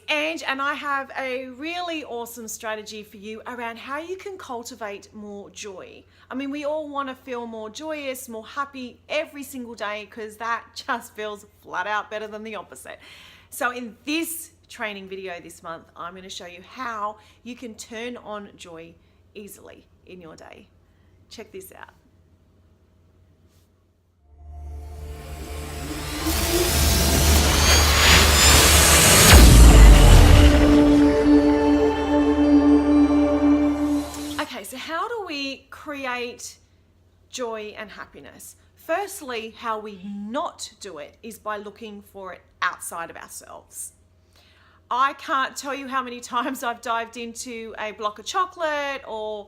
Ange, and I have a really awesome strategy for you around how you can cultivate more joy. I mean, we all want to feel more joyous, more happy every single day, because that just feels flat out better than the opposite. So in this training video this month, I'm going to show you how you can turn on joy easily in your day. Check this out. Okay, so how do we create joy and happiness? Firstly, how we not do it is by looking for it outside of ourselves. I can't tell you how many times I've dived into a block of chocolate or,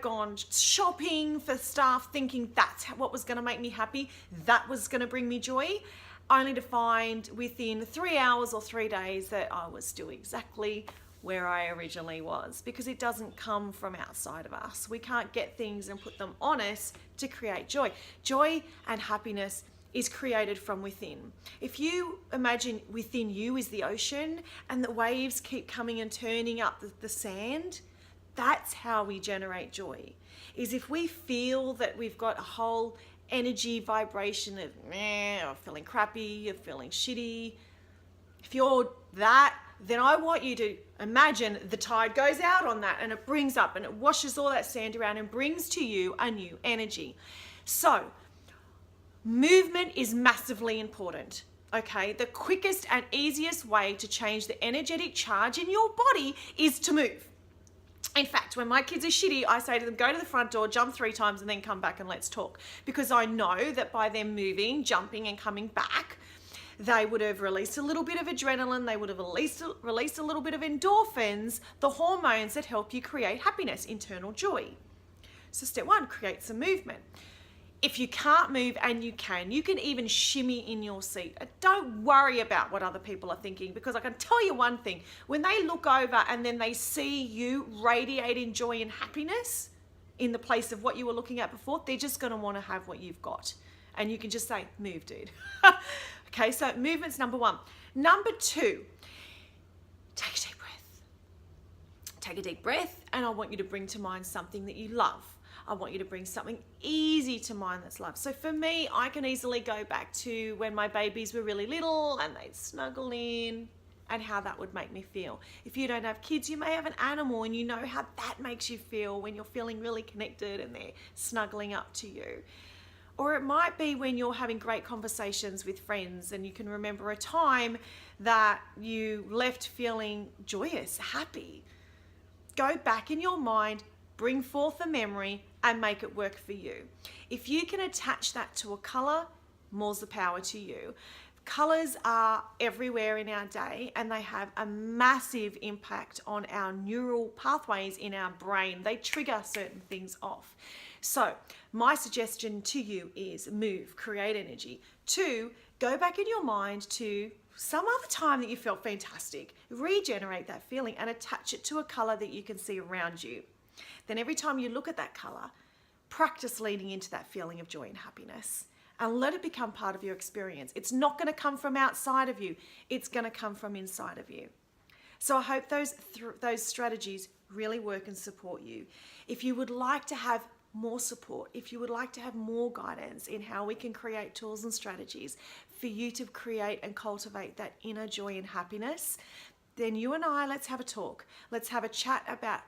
gone shopping for stuff thinking that's what was going to make me happy, that was going to bring me joy, only to find within 3 hours or 3 days that I was still exactly where I originally was, because it doesn't come from outside of us. We can't get things and put them on us to create joy. Joy and happiness is created from within. If you imagine within you is the ocean and the waves keep coming and turning up the sand, that's how we generate joy. Is if we feel that we've got a whole energy vibration of you're feeling crappy, you're feeling shitty. If you're that, then I want you to imagine the tide goes out on that and it brings up and it washes all that sand around and brings to you a new energy. So movement is massively important. Okay, the quickest and easiest way to change the energetic charge in your body is to move. In fact, when my kids are shitty, I say to them, go to the front door, jump 3 times and then come back and let's talk. Because I know that by them moving, jumping and coming back, they would have released a little bit of adrenaline, they would have released a little bit of endorphins, the hormones that help you create happiness, internal joy. So step 1, create some movement. If you can't move, and you can even shimmy in your seat. Don't worry about what other people are thinking, because I can tell you one thing, when they look over and then they see you radiating joy and happiness in the place of what you were looking at before, they're just going to want to have what you've got. And you can just say, move, dude. Okay, so movement's number 1. Number 2, take a deep breath. Take a deep breath, and I want you to bring to mind something that you love. I want you to bring something easy to mind that's loved. So for me, I can easily go back to when my babies were really little and they'd snuggle in, and how that would make me feel. If you don't have kids, you may have an animal and you know how that makes you feel when you're feeling really connected and they're snuggling up to you. Or it might be when you're having great conversations with friends and you can remember a time that you left feeling joyous, happy. Go back in your mind, bring forth a memory and make it work for you. If you can attach that to a color, more's the power to you. Colors are everywhere in our day and they have a massive impact on our neural pathways in our brain. They trigger certain things off. So my suggestion to you is move, create energy. 2, go back in your mind to some other time that you felt fantastic. Regenerate that feeling and attach it to a color that you can see around you. Then every time you look at that color, practice leaning into that feeling of joy and happiness and let it become part of your experience. It's not going to come from outside of you. It's going to come from inside of you. So I hope those strategies really work and support you. If you would like to have more support, if you would like to have more guidance in how we can create tools and strategies for you to create and cultivate that inner joy and happiness, then you and I, let's have a talk. Let's have a chat about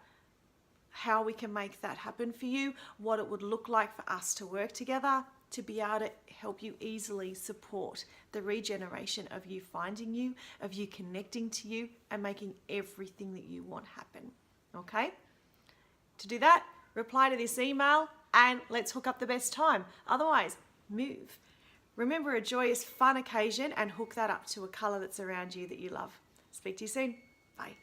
how we can make that happen for you, what it would look like for us to work together to be able to help you easily support the regeneration of you finding you, of you connecting to you and making everything that you want happen. Okay? To do that, reply to this email and let's hook up the best time. Otherwise, move. Remember a joyous, fun occasion and hook that up to a color that's around you that you love. Speak to you soon. Bye.